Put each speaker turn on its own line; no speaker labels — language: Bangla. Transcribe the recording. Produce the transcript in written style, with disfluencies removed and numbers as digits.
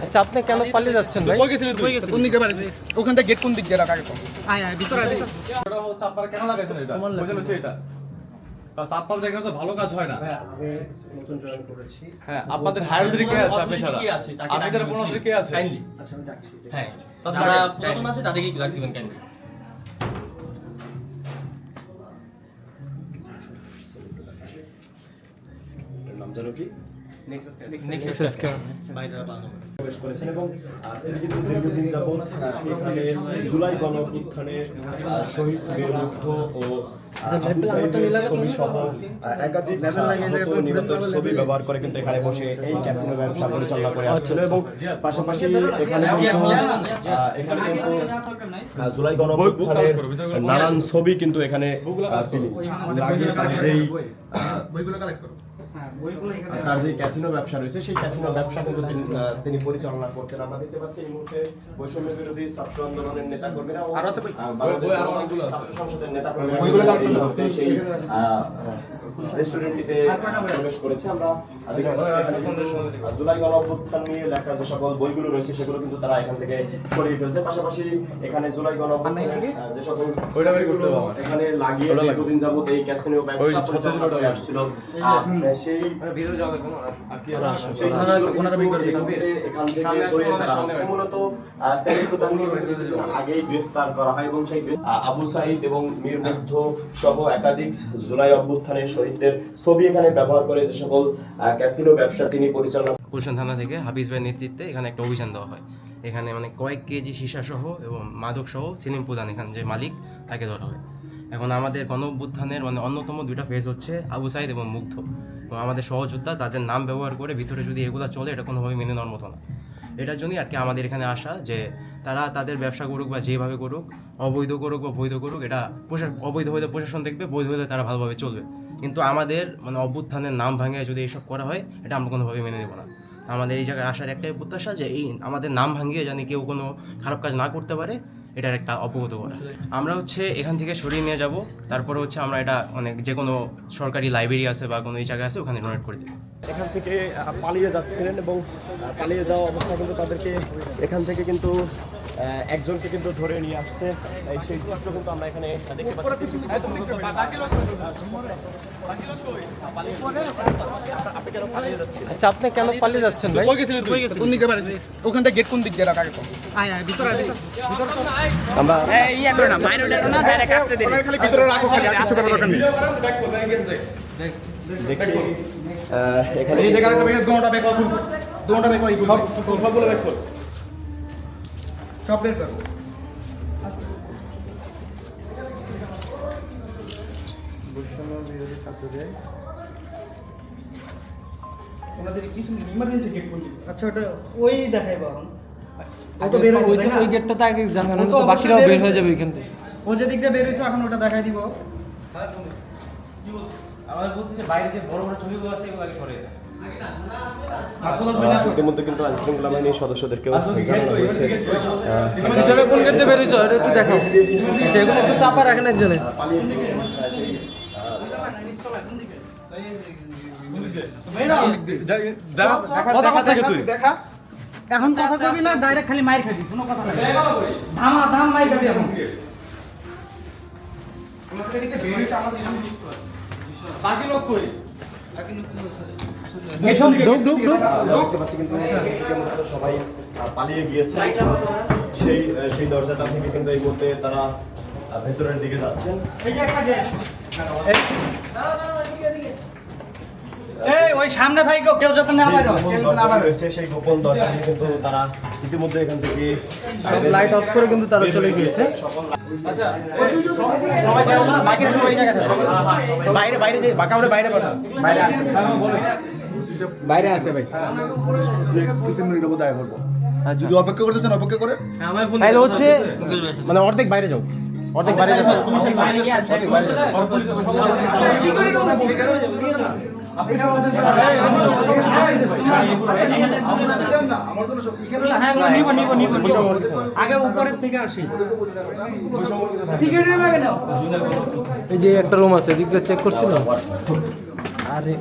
আচ্ছা, আপনি কেন পালিয়ে যাচ্ছেন ভাই?
কোন দিকে বাড়িছে? ওখান থেকে গেট কোন দিক দিয়ে রাখা গেছে? আয় আয় ভিতরে আয়।
এটা হচ্ছে আপনারা কেন লাগাইছেন এটা? বুঝলেন হচ্ছে এটা। আপনাদের এখানে তো ভালো কাজ হয় না।
আমি নতুন জয়েন করেছি।
হ্যাঁ, আপনাদের হায়ার অথরিটি কে আছে আপনি ছাড়া? আপনি ছাড়া পুরনো অথরিটি কে আছে?
আচ্ছা আমি ডাকছি।
হ্যাঁ, যারা পুরাতন আছে তাদেরকে ডাক দিবেন কেন?
নাম জানো কি?
নেক্সাস কে
প্রবেশ করেছেন এবং তিনি কিন্তু দীর্ঘদিন যাবৎ এখানে জুলাই গণঅভ্যুত্থানে শহীদ বীরমুগ্ধ ও আবু সাঈদের ছবি সহ একাধিক নিহতের ছবি ব্যবহার করে কিন্তু এখানে বসে এই ক্যাসিনো ব্যবসা পরিচালনা করে আসছিল এবং পাশাপাশি এখানে কিন্তু জুলাই গণঅভ্যুত্থানের নানান ছবি কিন্তু এখানে তিনি লাগিয়ে তার যে ক্যাসিনো ব্যবসা রয়েছে সেই ক্যাসিনো ব্যবসা কিন্তু তিনি পরিচালনা করতেন। আমরা দেখতে পাচ্ছি এই মুহূর্তে বৈষম্য বিরোধী ছাত্র আন্দোলনের নেতা কর্মীরা ছাত্র সংসদের নেতা কর্মীরা সেই রেস্টুরেন্টটিতে প্রবেশ করেছে। আমরা জুলাই গণঅভ্যুত্থান নিয়ে লেখা যে সকল বইগুলো রয়েছে সেগুলো কিন্তু তারা এখান থেকে সরিয়ে ফেলছে। পাশাপাশি এখানে জুলাই গণঅভ্যুত্থানের যে সকল এখানে লাগিয়ে দীর্ঘদিন যাবত এই ক্যাসিনো ব্যবসা পরিচালনা করে আসছিল সেই ভিতরে যাওয়া এখান থেকে সরিয়ে ফেলা হচ্ছে। মূলত আগেই গ্রেফতার করা হয় এবং সেই আবু সাঈদ এবং মীর মুগ্ধ সহ একাধিক জুলাই অভ্যুত্থানের শহীদদের ছবি এখানে ব্যবহার করে যে সকল ক্যাসিনো ব্যবসা তিনি পরিচালনা।
গুলশান থানা থেকে হাফিজ ভাইয়ের নেতৃত্বে এখানে একটা অভিযান দেওয়া হয়। এখানে মানে কয়েক কেজি সীসা সহ এবং মাদক সহ সেলিম প্রধান এখানে যে মালিক তাকে ধরা হয়। এখন আমাদের গণঅভ্যুত্থানের মানে অন্যতম দুইটা ফেজ হচ্ছে আবু সাঈদ এবং মুগ্ধ, এবং আমাদের সহযোদ্ধা তাদের নাম ব্যবহার করে ভিতরে যদি এগুলো চলে এটা কোনোভাবে মেনে নেওয়ার মতো না। এটার জন্যই আর কি আমাদের এখানে আসা, যে তারা তাদের ব্যবসা করুক বা যেভাবে করুক, অবৈধ করুক বা বৈধ করুক, এটা অবৈধ হলে প্রশাসন দেখবে, বৈধ হলে তারা ভালোভাবে চলবে। কিন্তু আমাদের মানে অভ্যুত্থানের নাম ভাঙে যদি এইসব করা হয় এটা আমরা কোনোভাবে মেনে নেব না। আমাদের এই জায়গায় আসার একটাই প্রত্যাশা যে এই আমাদের নাম ভাঙিয়ে জানি কেউ কোনো খারাপ কাজ না করতে পারে, এটার একটা অবগত করা। আমরা হচ্ছে এখান থেকে সরিয়ে নিয়ে যাব, তারপরে হচ্ছে আমরা এটা অনেক যে কোনো সরকারি লাইব্রেরি আছে বা কোনো এই জায়গায় আছে ওখানে ডোনেট করে দিই।
এখান থেকে পালিয়ে যাচ্ছিলেন এবং পালিয়ে যাওয়া অবস্থা কিন্তু তাদেরকে এখান থেকে কিন্তু একজনকে কিন্তু ধরে নিয়ে আসছে, সেই চিত্র কিন্তু আমরা এখানে দেখতে পাচ্ছি।
আচ্ছা, আপনি কেন পালিয়ে যাচ্ছেন ভাই?
কোন দিকে বাড়িছে? ওখান থেকে গেট কোন দিক দিয়ে রাখা গেছে? আয় আয় ভিতরে আয়।
আমরা
খালি ভিতরে রাখো, খালি আর কিছু করার দরকার নেই।
দেখি এখানে
এই জায়গাটা দোনোটা ব্যাগ করুন, দোনোটা ব্যাগ করুন, সবগুলো ব্যাগ করুন, সব বের করো। বৈষম্য বিরোধী ছাত্রদের ওনাদের কিছু ইমার্জেন্সি গেট কোন দিকে? আচ্ছা ওটা ওই দেখাইবো এখন। ও তো বের হইছে না,
ওই গেটটা তো আগে জানানো তো বাকিরাও বের হয়ে যাবে এখান থেকে।
ও যে দিক দিয়ে বের হইছে এখন ওটা দেখাই দিব।
আমার বলছে যে বাইরে যে বড় বড় ছবিগুলো আছে এগুলো আগে সরিয়ে দেয়।
ইতিমধ্যে কিন্তু আইনশৃঙ্খলা বাহিনীর সদস্যদেরকেও জানানো হয়েছে।
হিসাবে কোন গেটে বের হইছে এটা একটু দেখাও। আচ্ছা, এগুলো একটু চাপা রাখেন একজনে।
এখন কথা কবি না, ডাইরেক্ট খালি মাইর খাবি, কোনো কথা নাই। ধামা ধাম মাইর খাবি এখন। আমাদের এদিকে বের হইছে, আমাদের সামনে বাকি লোক কই?
দেখতে পাচ্ছি কিন্তু মূলত সবাই পালিয়ে গিয়েছে। সেই দরজাটা থেকে কিন্তু এই মুহূর্তে তারা ভেতরের দিকে যাচ্ছেন।
এই যে একটা গেট, এই ওই সামনে থাইকো, কেউ যাতে না বাইরে হয়, কেউ না বাইরে
রয়েছে সেই গোপন দরজা দিয়ে কিন্তু তারা ইতিমধ্যে এখান থেকে
সব লাইট অফ করে কিন্তু তারা চলে গিয়েছে।
আচ্ছা, সবাই যাও না, বাকিরা সবাই এই জায়গায় আছে। বাইরে বাইরে যে বাঁকা আমরা বাইরে পাঠাও, বাইরে আছে,
বাইরে আছে ভাই। 2-3 মিনিট মধ্যে আয় করব। যদি অপেক্ষা করতেছেন অপেক্ষা করে।
তাহলে হচ্ছে মানে অর্ধেক বাইরে যাও, অর্ধেক বাইরে যাও, অর্ধেক বাইরে যাও।
আগে উপরের থেকে আসি।
এই যে একটা রুম আছে, এদিক দিয়ে চেক করছিল। আরে